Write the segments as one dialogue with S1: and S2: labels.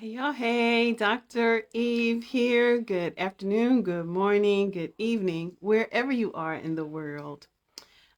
S1: Hey y'all, hey, Dr. Eve here. Good afternoon, good morning, good evening, wherever you are in the world.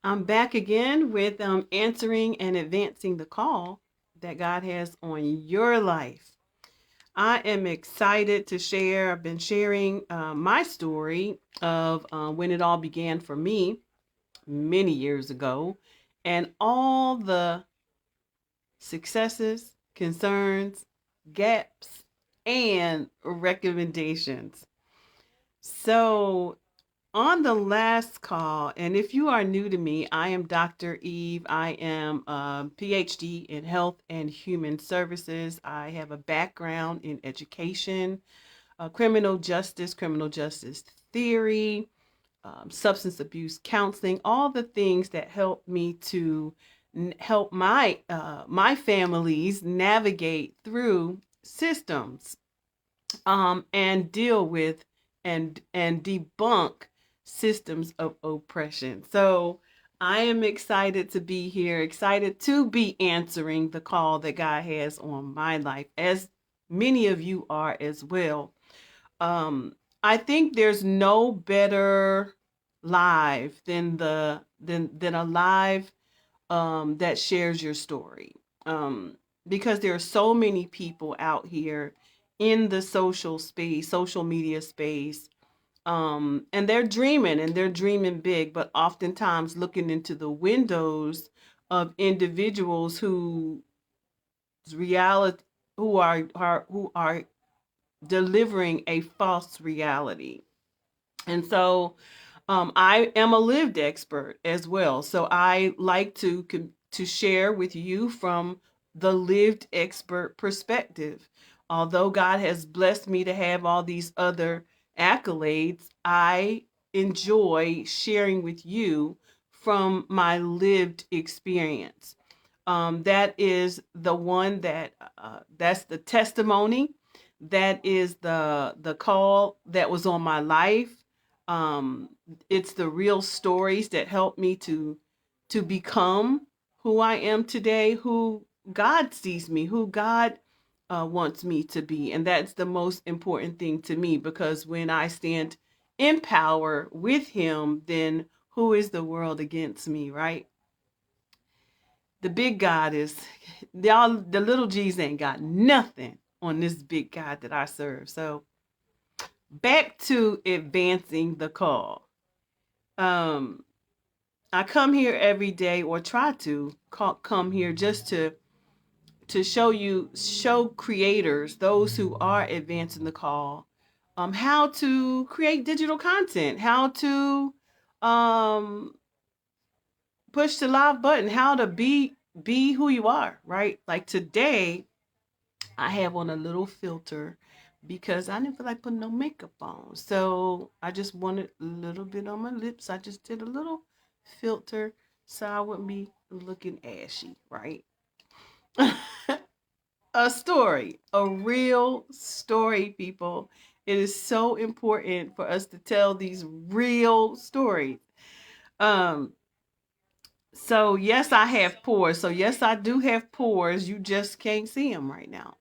S1: I'm back again with answering and advancing the call that God has on your life. I am excited to share. I've been sharing my story of when it all began for me many years ago and all the successes, concerns, gaps, and recommendations. So, on the last call, and if you are new to me, I am Dr. Eve. I am a PhD in health and human services. I have a background in education, criminal justice theory, substance abuse counseling, all the things that help me to help my families navigate through systems and deal with and debunk systems of oppression. So I am excited to be here, excited to be answering the call that God has on my life, as many of you are as well. I think there's no better live than a live that shares your story. Because there are so many people out here in the social space, social media space, and they're dreaming big, but oftentimes looking into the windows of individuals reality who are delivering a false reality. And so I am a lived expert as well. So I like to share with you from the lived expert perspective. Although God has blessed me to have all these other accolades, I enjoy sharing with you from my lived experience. That is the one that's the testimony. That is the call that was on my life. um it's the real stories that help me to become who I am today, who God sees me, who God wants me to be. And that's the most important thing to me, because when I stand in power with him, then who is the world against me, right? The big God is, y'all, the little G's ain't got nothing on this big God that I serve. So back to advancing the call. Um, I come here every day, or try to come here just to show creators, those who are advancing the call, how to create digital content, how to um, push the live button, how to be who you are, right? Like today, I have on a little filter because I didn't feel like putting no makeup on. So I just wanted a little bit on my lips. I just did a little filter so I wouldn't be looking ashy, right? A story, a real story, people. It is so important for us to tell these real stories. Um, so yes, I have pores. So yes, I do have pores. You just can't see them right now.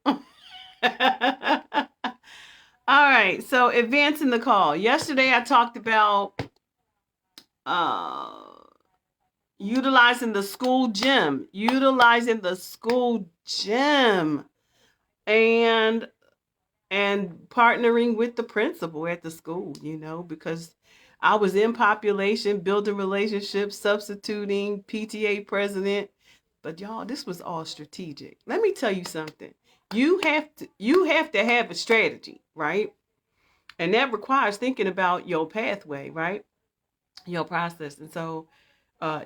S1: All right, so advancing the call. Yesterday I talked about uh utilizing the school gym and partnering with the principal at the school, because I was in population, building relationships, substituting PTA president. But y'all, this was all strategic. Let me tell you something. You have to have a strategy, right? And that requires thinking about your pathway, right? Your process. And so I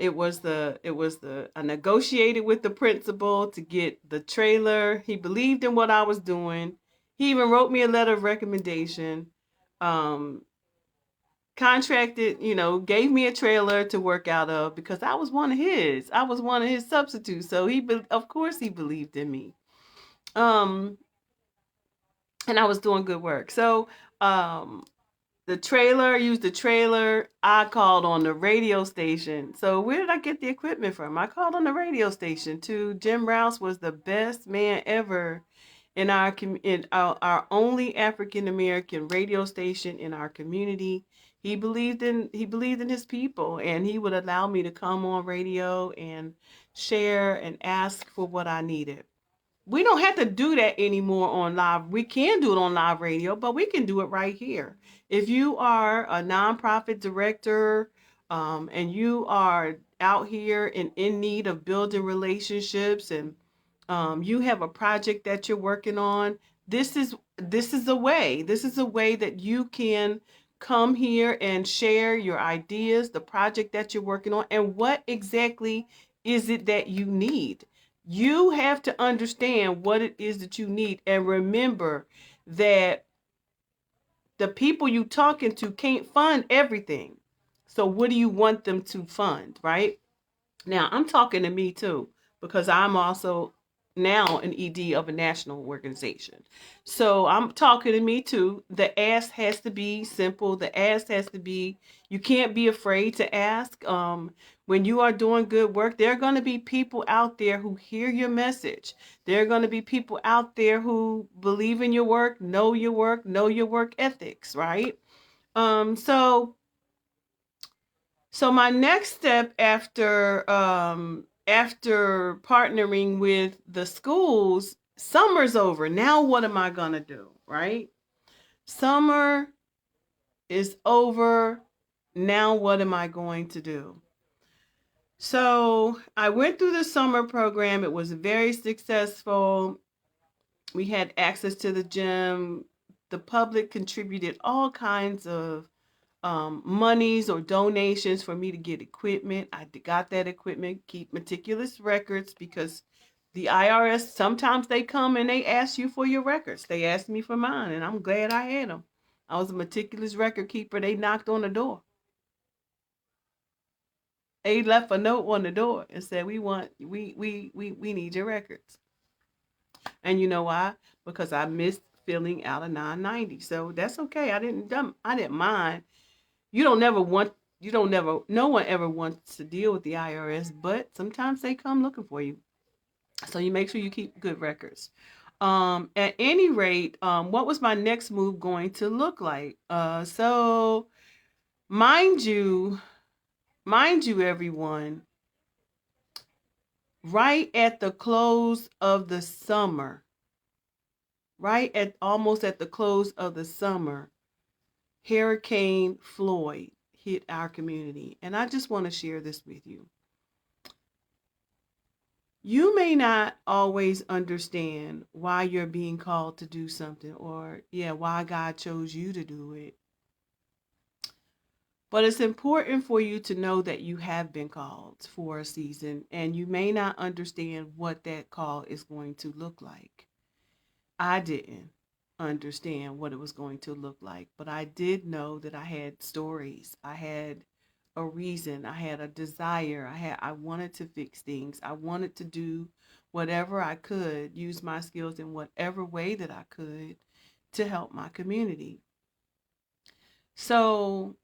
S1: negotiated with the principal to get the trailer. He believed in what I was doing. He even wrote me a letter of recommendation. Um, Contracted, gave me a trailer to work out of because I was one of his. I was one of his substitutes. So of course he believed in me. Um, and I was doing good work. So um used the trailer. I called on the radio station. So where did I get the equipment from? I called on the radio station. To Jim Rouse was the best man ever our only African American radio station in our community. He believed in his people, and he would allow me to come on radio and share and ask for what I needed. We don't have to do that anymore on live. We can do it on live radio, but we can do it right here. If you are a nonprofit director, and you are out here and in need of building relationships, and you have a project that you're working on, this is a way. This is a way that you can come here and share your ideas, the project that you're working on, and what exactly is it that you need. You have to understand what it is that you need, and remember that the people you talking to can't fund everything. So what do you want them to fund, right? Now, I'm talking to me too, because I'm also now an ED of a national organization. So I'm talking to me too. The ask has to be simple. The ask has to be, you can't be afraid to ask. When you are doing good work, there are going to be people out there who hear your message. There are going to be people out there who believe in your work, know your work ethics, right? So my next step after partnering with the schools, summer's over. Now what am I gonna do? Right? Summer is over. Now what am I going to do? So I went through the summer program. It was very successful. We had access to the gym. The public contributed all kinds of monies or donations for me to get equipment. I got that equipment, keep meticulous records, because the IRS, sometimes they come and they ask you for your records. They asked me for mine, and I'm glad I had them. I was a meticulous record keeper. They knocked on the door. They left a note on the door and said, we need your records. And you know why? Because I missed filling out a 990. So that's okay. I didn't mind. No one ever wants to deal with the IRS, but sometimes they come looking for you. So you make sure you keep good records. At any rate, what was my next move going to look like? So mind you, everyone, right at the close of the summer, almost at the close of the summer, Hurricane Floyd hit our community. And I just want to share this with you. You may not always understand why you're being called to do something, or why God chose you to do it. But it's important for you to know that you have been called for a season, and you may not understand what that call is going to look like. I didn't understand what it was going to look like, but I did know that I had stories. I had a reason. I had a desire. I wanted to fix things. I wanted to do whatever I could, use my skills in whatever way that I could to help my community. So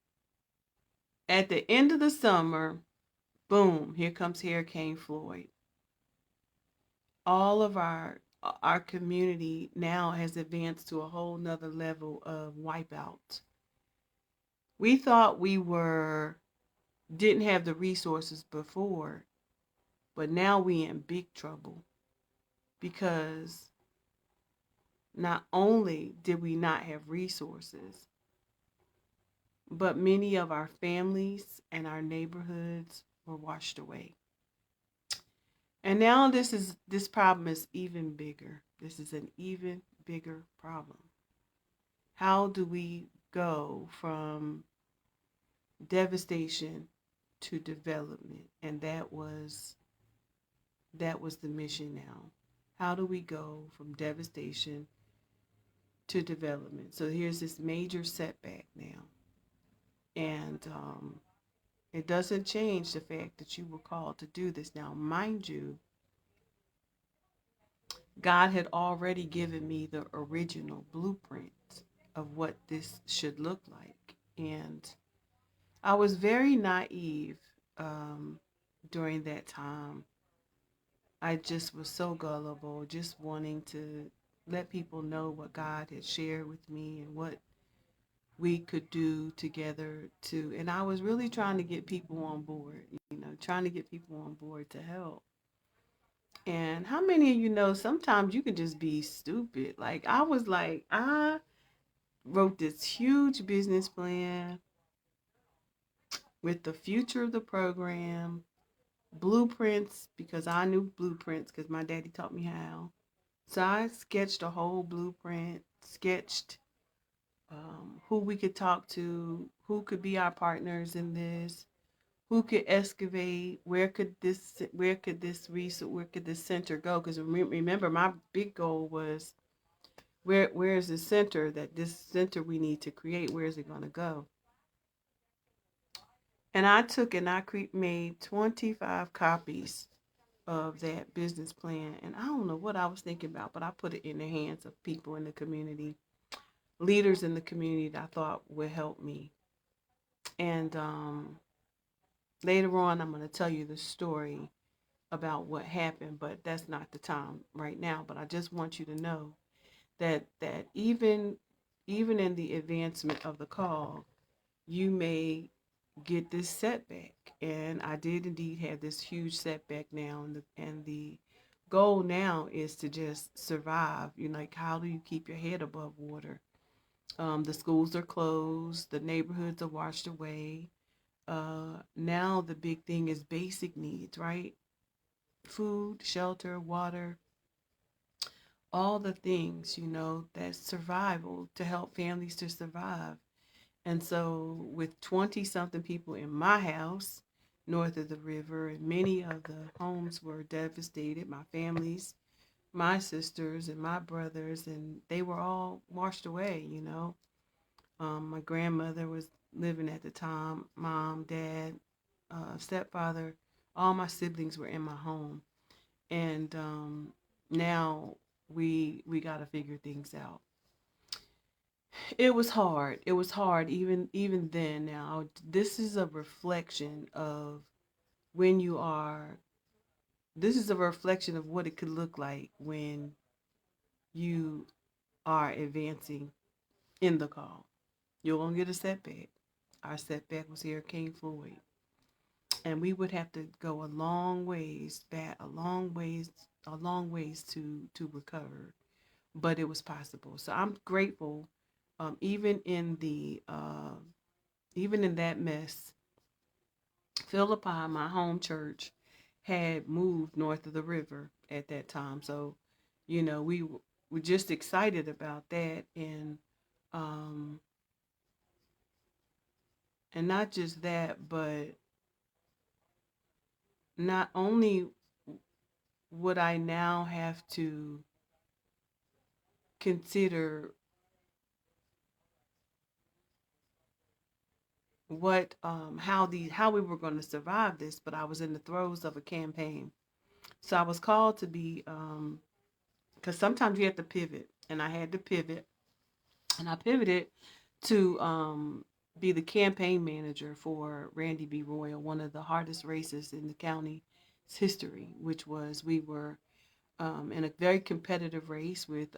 S1: at the end of the summer, boom, here comes Hurricane Floyd. All of our community now has advanced to a whole nother level of wipeout. We thought we didn't have the resources before, but now we in big trouble, because not only did we not have resources, but many of our families and our neighborhoods were washed away. And now this problem is even bigger. This is an even bigger problem. How do we go from devastation to development? And that was the mission now. How do we go from devastation to development? So here's this major setback now. And it doesn't change the fact that you were called to do this. Now, mind you, God had already given me the original blueprint of what this should look like. And I was very naive during that time. I just was so gullible, just wanting to let people know what God had shared with me and what we could do together to, and I was really trying to get people on board, trying to get people on board to help. And how many of you know sometimes you can just be stupid? Like I wrote this huge business plan with the future of the program, blueprints because I knew blueprints because my daddy taught me how. So I sketched a whole blueprint, sketched who we could talk to, who could be our partners in this, who could excavate, where could this center go? Because remember, my big goal was where is the center that this center we need to create? Where is it going to go? And I took and made 25 copies of that business plan. And I don't know what I was thinking about, but I put it in the hands of people in the community, leaders in the community that I thought would help me. And later on, I'm going to tell you the story about what happened, but that's not the time right now. But I just want you to know that even in the advancement of the call, you may get this setback. And I did indeed have this huge setback now, and the goal now is to just survive. Like, how do you keep your head above water? The schools are closed, the neighborhoods are washed away. Now the big thing is basic needs, right? Food, shelter, water, all the things, that's survival to help families to survive. And so, with 20 something people in my house north of the river, and many of the homes were devastated, my families, my sisters, and my brothers, and they were all washed away. My grandmother was living at the time, mom, dad, stepfather, all my siblings were in my home. And now we got to figure things out. It was hard. It was hard even then. Now, this is a reflection of when you are this is a reflection of what it could look like when you are advancing in the call. You're going to get a setback. Our setback was Hurricane Floyd. And we would have to go a long ways back, a long ways to recover. But it was possible. So I'm grateful, even even in that mess. Philippi, my home church, had moved north of the river at that time. So, we were just excited about that, um, and not just that, but not only would I now have to consider what how we were going to survive this, but I was in the throes of a campaign. So I was called to be because sometimes you have to pivot, and I had to pivot, and I pivoted to be the campaign manager for Randy B. Royal, one of the hardest races in the county's history, which was we were in a very competitive race with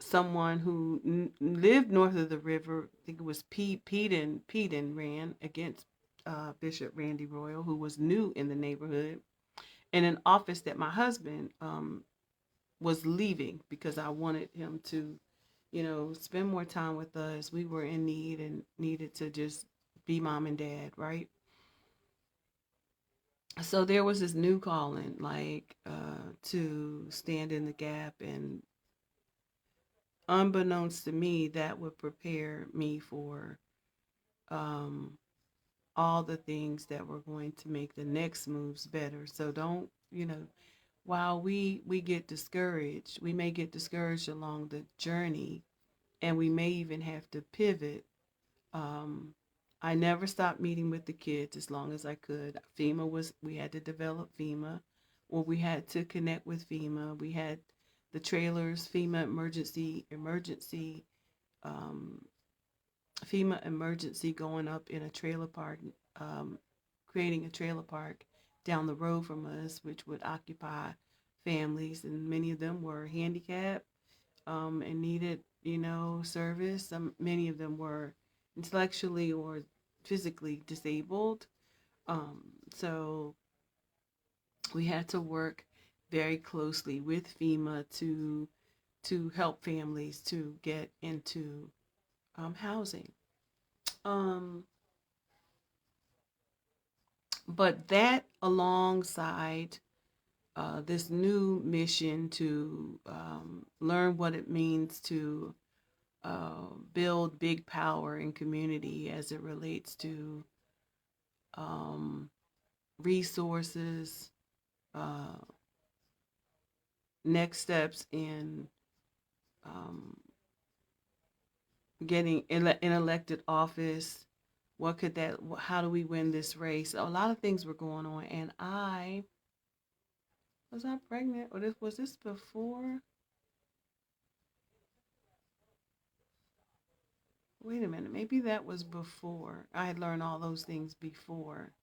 S1: someone who lived north of the river. I think it was Peden ran against Bishop Randy Royal, who was new in the neighborhood, in an office that my husband was leaving because I wanted him to, spend more time with us. We were in need and needed to just be mom and dad, right? So there was this new calling, like to stand in the gap, and unbeknownst to me, that would prepare me for um, all the things that were going to make the next moves better. So don't, while we get discouraged, we may get discouraged along the journey, and we may even have to pivot. Um, I never stopped meeting with the kids as long as I could. We had to develop FEMA, or we had to connect with FEMA. We had the trailers, um, FEMA emergency going up in a trailer park, um, creating a trailer park down the road from us, which would occupy families, and many of them were handicapped and needed, service. Many of them were intellectually or physically disabled. Um, so we had to work very closely with FEMA to help families to get into housing. Um, but that alongside this new mission to learn what it means to build big power in community as it relates to um, resources, uh, next steps in um, getting in elected office. What could that? How do we win this race? A lot of things were going on, and I was I pregnant, or this was this before? Wait a minute, maybe that was before. I had learned all those things before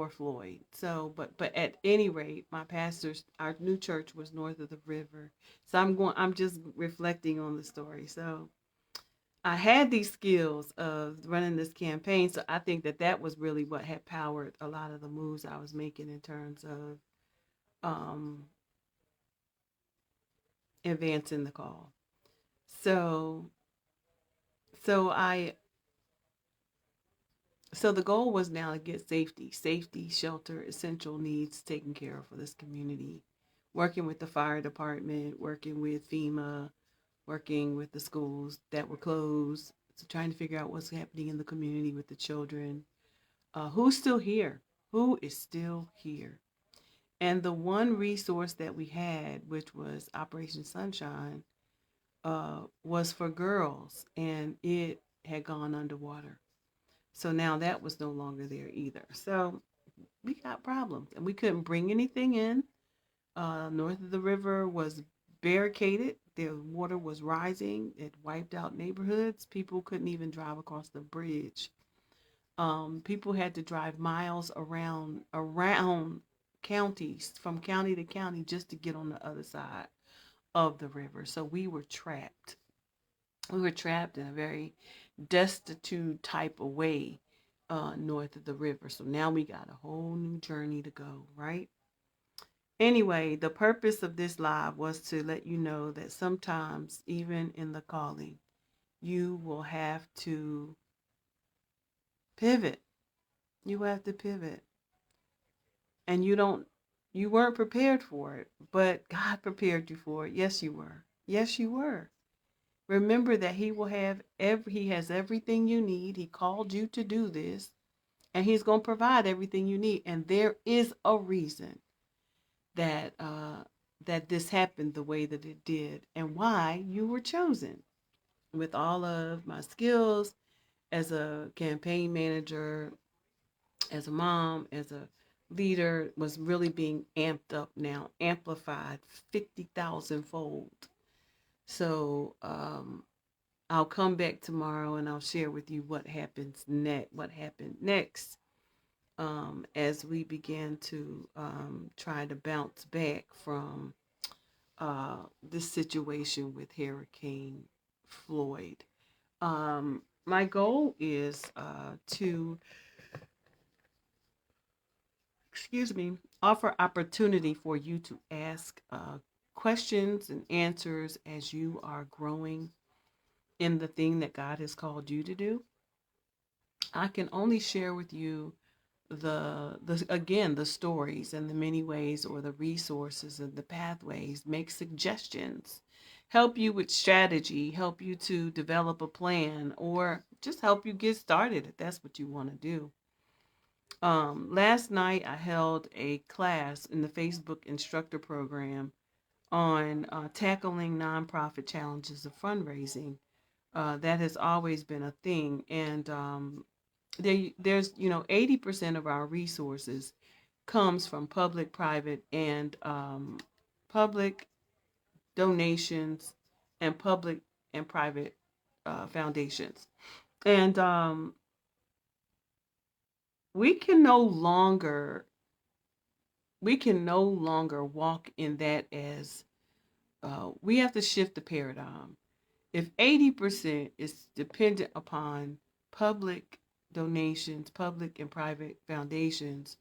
S1: Floyd. So, but at any rate, my pastor's our new church was north of the river. So I'm just reflecting on the story. So I had these skills of running this campaign. So I think that was really what had powered a lot of the moves I was making in terms of um, advancing the call. So so I so the goal was now to get safety, shelter, essential needs taken care of for this community. Working with the fire department, working with FEMA, working with the schools that were closed, so trying to figure out what's happening in the community with the children. Who's still here? Who is still here? And the one resource that we had, which was Operation Sunshine, was for girls, and it had gone underwater. So now that was no longer there either. So we got problems, and we couldn't bring anything in. North of the river was barricaded. The water was rising. It wiped out neighborhoods. People couldn't even drive across the bridge. People had to drive miles around counties, from county to county, just to get on the other side of the river. So we were trapped. We were trapped in a very destitute type of way north of the river. So now we got a whole new journey to go, right? Anyway, the purpose of this live was to let you know that sometimes, even in the calling, you will have to pivot. You have to pivot. And you weren't prepared for it, but God prepared you for it. Yes, you were. Yes, you were. Remember that he has everything you need. He called you to do this, and he's going to provide everything you need. And there is a reason that that this happened the way that it did, and why you were chosen. With all of my skills as a campaign manager, as a mom, as a leader, was really being amped up now, amplified 50,000 fold. So I'll come back tomorrow and I'll share with you what happened next, as we begin to try to bounce back from this situation with Hurricane Floyd. My goal is to, excuse me, offer opportunity for you to ask questions and answers as you are growing in the thing that God has called you to do. I can only share with you the stories and the many ways, or the resources and the pathways, make suggestions, help you with strategy, help you to develop a plan, or just help you get started if that's what you want to do. Last night I held a class in the Facebook instructor program on tackling nonprofit challenges of fundraising. That has always been a thing, and there's 80% of our resources comes from public, private, and public donations, and public and private foundations. And we can no longer we can no longer walk in that as we have to shift the paradigm. If 80% is dependent upon public donations, public and private foundations,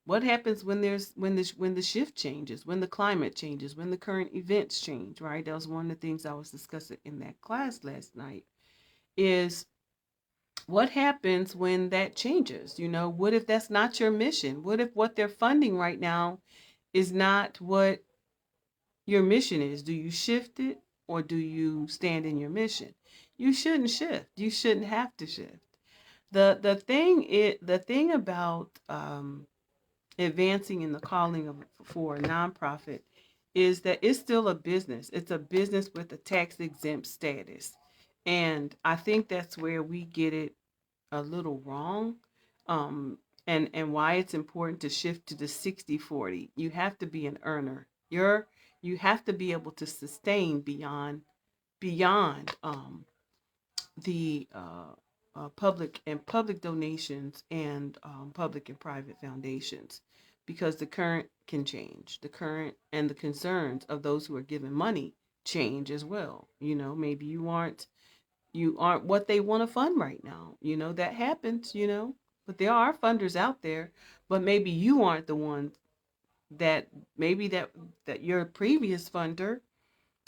S1: what happens when the shift changes, when the climate changes, when the current events change, right? That was one of the things I was discussing in that class last night is what happens when that changes? What if that's not your mission? What if what they're funding right now is not what your mission is? Do you shift it or do you stand in your mission? You shouldn't shift. You shouldn't have to shift. The thing about advancing in the calling of for a nonprofit is that it's still a business. It's a business with a tax exempt status. And I think that's where we get it a little wrong. Um, and why it's important to shift to the 60/40. You have to be an earner. You have to be able to sustain beyond the public donations and public and private foundations, because the current can change. The current and the concerns of those who are given money change as well. Maybe you aren't what they want to fund right now. That happens. But there are funders out there, but maybe you aren't the one that maybe that your previous funder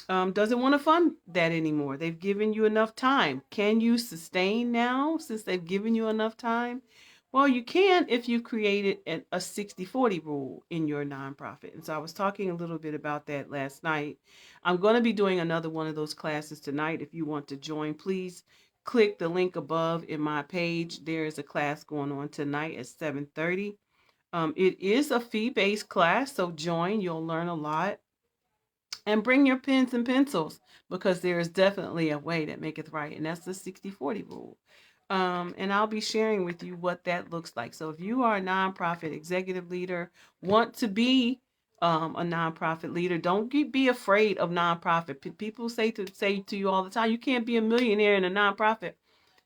S1: doesn't want to fund that anymore. They've given you enough time. Can you sustain now since they've given you enough time? Well, you can if you created a 60/40 rule in your nonprofit. And so I was talking a little bit about that last night. I'm going to be doing another one of those classes tonight. If you want to join, please click the link above in my page. There is a class going on tonight at 7:30. It is a fee-based class, so join. You'll learn a lot. And bring your pens and pencils, because there is definitely a way that maketh right, and that's the 60/40 rule. And I'll be sharing with you what that looks like. So if you are a nonprofit executive leader, want to be a nonprofit leader, don't be afraid of nonprofit. People say to you all the time, you can't be a millionaire in a nonprofit.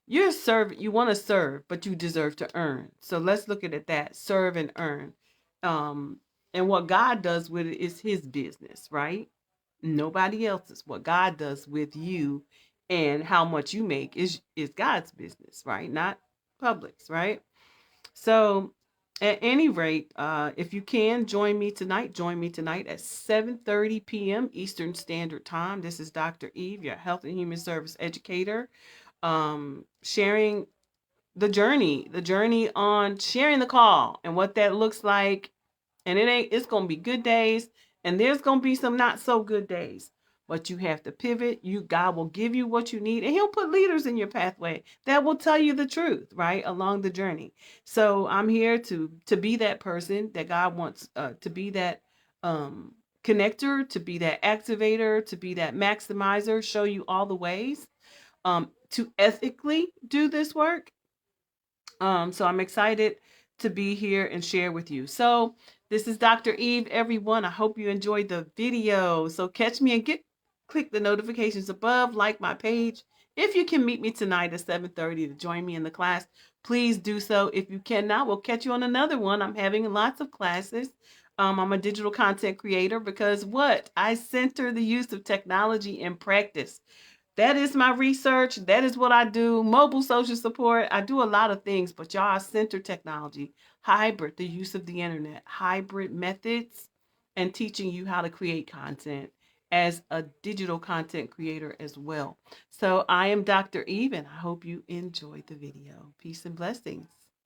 S1: You're a servant. You want to serve, but you deserve to earn. So let's look at it that serve and earn. Um, and what God does with it is His business, right? Nobody else's. What God does with you and how much you make is God's business, right? Not public's, right? So at any rate, if you can join me tonight at 7:30 p.m. Eastern Standard Time. This is Dr. Eve, your health and human service educator, sharing the journey on sharing the call and what that looks like. And it's going to be good days and there's going to be some not so good days. But you have to pivot. God will give you what you need, and He'll put leaders in your pathway that will tell you the truth, right, along the journey. So I'm here to be that person that God wants, to be that connector, to be that activator, to be that maximizer, show you all the ways to ethically do this work. So I'm excited to be here and share with you. So this is Dr. Eve, everyone. I hope you enjoyed the video. So catch me and click the notifications above, like my page. If you can meet me tonight at 7:30 to join me in the class, please do so. If you cannot, we'll catch you on another one. I'm having lots of classes. I'm a digital content creator because what? I center the use of technology in practice. That is my research. That is what I do. Mobile social support. I do a lot of things, but y'all, center technology, hybrid, the use of the internet, hybrid methods, and teaching you how to create content as a digital content creator as well. So I am Dr. Eve, and I hope you enjoyed the video. Peace and blessings.